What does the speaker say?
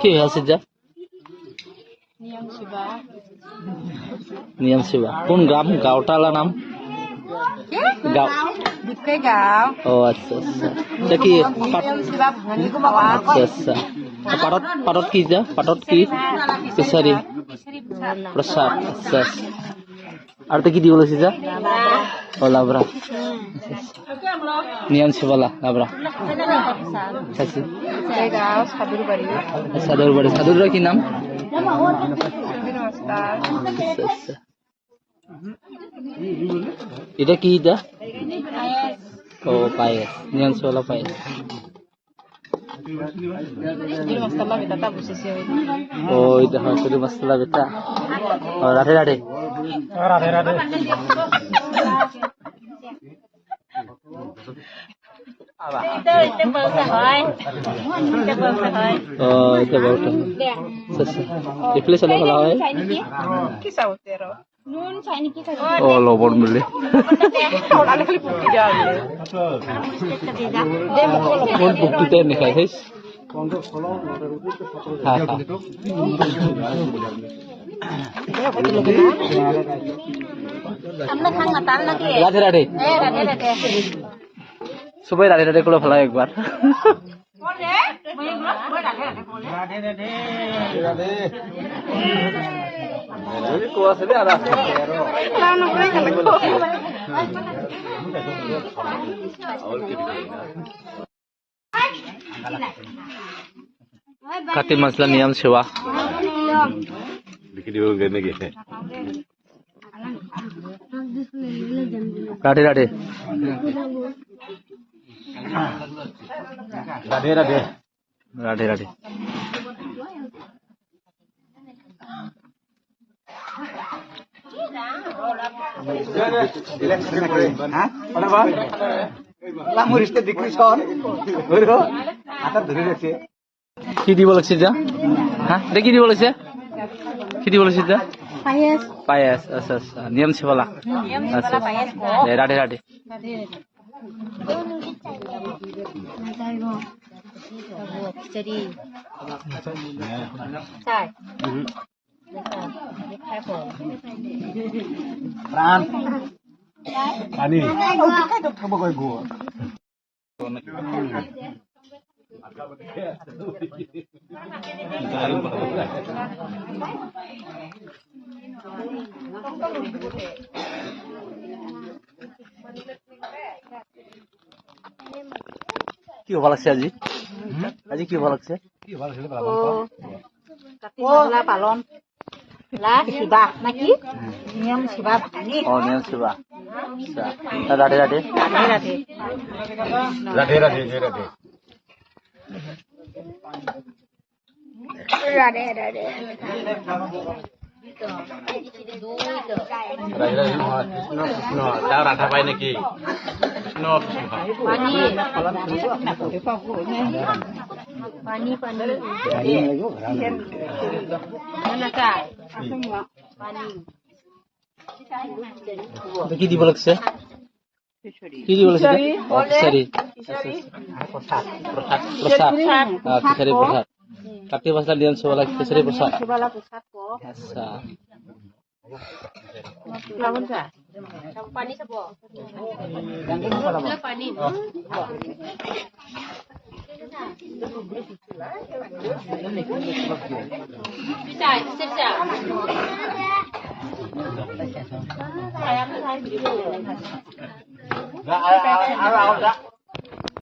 কি আছে যা নিয়ম শিবা কোন গ্রাম গাঁওটালা নাম গাঁও ও আচ্ছা আচ্ছা এটা কি আচ্ছা আচ্ছা পাটত কি যা পাটত কি কেশারি প্রসাদ আচ্ছা আর তো কি দিয়ে বলেছি যা ও লাবরা নিয়ম শিবালা লাবরা সাদুর বাড়ি সাদুর কি নাম আচ্ছা এটা কি এটা ও পায়েস নিয়ম শিবালা পায়েস ও এটা হয় শুধু মশলা বেটা ও Radhe Radhe Radhe Radhe itu bauta. Ifle sala kala hoy. Oh lobon beli. Kon bukti te ni khai heis. Ha ha. Radhe Radhe सुबह राधे राधे को फैला एक बार खातिर मसला नियम सेवा राधे राधे राधे राधे राधे राधे কি দিব লাগছে যা হ্যাঁ এটা কি দিব লাগছে কি দিব লাগছে যা পায়েস পায়েস আচ্ছা আচ্ছা নিয়ম শিবালা আচ্ছা রাধে রাধে খিচুড়ি প্রাণ পানি কি ভালো লাগছে আজি আজি কি ভালো লাগছে পালন শিবা নাকি নিয়ম শিবা ভাঙি ও নিয়ম শিবা রাধে রাধে রাধে রাধে রাধে রাধে রাধে রাধে রাধা পাই নাকি কি দিব লাগছে কি দিব লাগছে খিচুড়ি প্রসাদ প্রসাদ খিচুড়ি প্রসাদ কাটি মশলা নিয়ম শিবালা খিচুড়ি প্রসাদ আচ্ছা পানি খাব পানি Enggak,